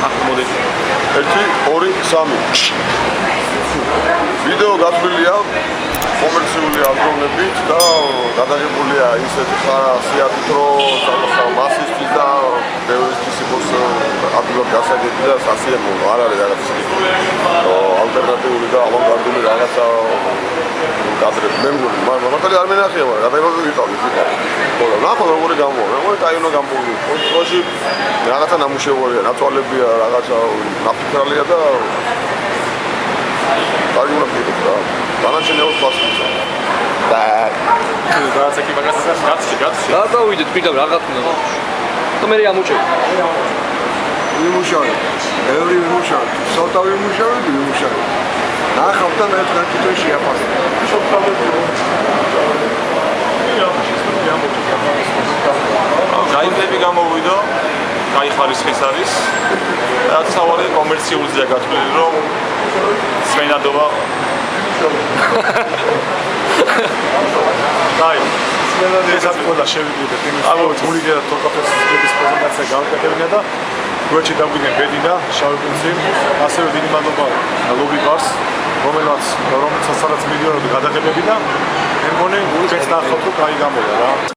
მოდელი 1 2 3 ვიდეო გათვლილია კომერციული აზროვნებით და გადაღებულია ისეთი ხასიათით, რომ მასისთვის და ბევრისთვის იყოს ადვილად გასაგები და სასიამოვნო არ არის რაღაც ალტერნატიული და ავანგარდული რაღაცა კადრები. მე მგონი მართალი არ მენახია, მაგრამ გადაღებაზე ვიყავით. ხოლო ნახო როგორი გამოვა. მე მგონი კაი უნდა გამოვიდეთ. კონტროლში რაღაცა ნამუშევარია, ნაცვალებია, რაღაცა ნაფიქრალია და არ უნდა ვიყოთ რა. დანარჩენებს ფასტია. და რაღაცა კი მაგას გაცი. რა დავიდეთ პირდაპირ რაღაც უნდა. და მე ამოჭები. ვიმუშავე. ბევრი ვიმუშავე. სოთა ვიმუშავე. ნახავთან ერთად თვითონში აფასე. გაიმლები გამოვიდო, კაი ხარისხის არის. რაც სავალი კომერციულზეა გათვლილი, რომ სვენადობა. აი, ეს აფიქრა შევიდეთ იმის, რომ გულიგერა თორკაფესის პრეზენტაცია გავაკეთებინა და გვერდში დაგვიდნენ ბედინა, შავი პრინცი, ასევე დიდი მადლობა ლობი ბარს, რომელსაც სადაც მილიონები გადაღებები და მე მგონი ჩვენს ნახავთ რომ კაი გამოვა რა.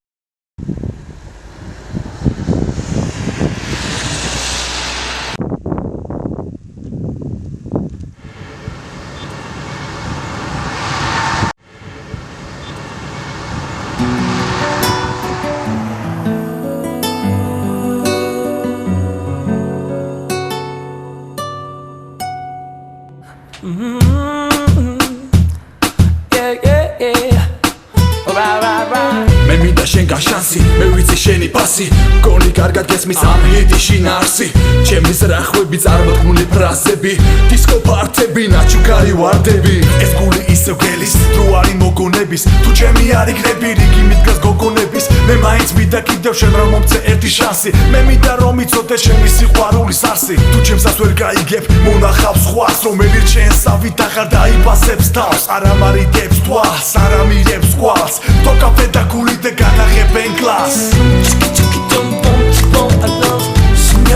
მე მინდა შენგან შანსი, მე ვიცი შენი პასი გონი კარგად გესმის ამ ჰიტი შინაარსი ჩემი ზრახვები წარმოქმნილი ფრაზები დისკო პარტები ნაჩუქარი ვარდები ეს გული ისევ გელის დრო არის მოგონების თუ ჩემი არ იქნები რიგი მიდგას გოგონების მე მაინც მინდა კიდევ შენ რომ მომწე ერთი შანსი მე მინდა რომ იცოდე ჩემი სიყვარულის არსი თუ ჩემსაც ვერ გაიგებ მონახავს ხვას რომელიც შენსავით აღარ დაიფასებს თავს არ ამარიდებს თვალს არ ამირებს გვალს თო კაფე და გული და განაღებენ გლას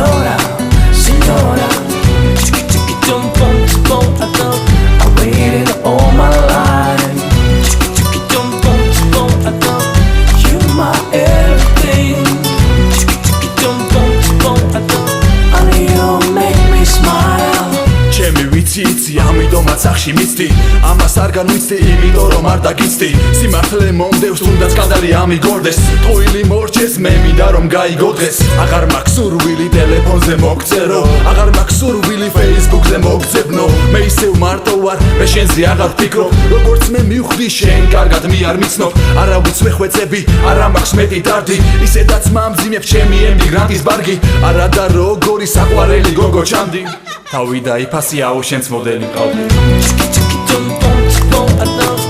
Signora, signora, I waited all my life. You're my everything. Only you make me smile. ჩემი ვიცი იცი ამიტომაც ახში მიცდი ამას არ განვიცდი იმიტომ რომ არ დაგიცდი სიმართლე მომდევს თუნდაც კანდალი ამიგორდეს ტყუილი მორჩეს მე მინდა რომ გაიგო დღეს აღარ მაქვს სურვილი ტელეფონზე მოგწერო აღარ მაქვს სურვილი ფეისბუქზე მოგძებნო მე ისევ მარტო ვარ მე შენზე აღარ ვფიქრობ როგორც მე მივხვდი შენ კარგად მე არ მიცნობ არავის მეხვეწები არა მაქვს მეტი დარდი ისედაც მამძიმებს ჩემი ემიგრანტის ბარგი არა და როგორი საყვარელი გოგო ჩამდი თავი დაიფასია უშენს მოდელი მყავდი I know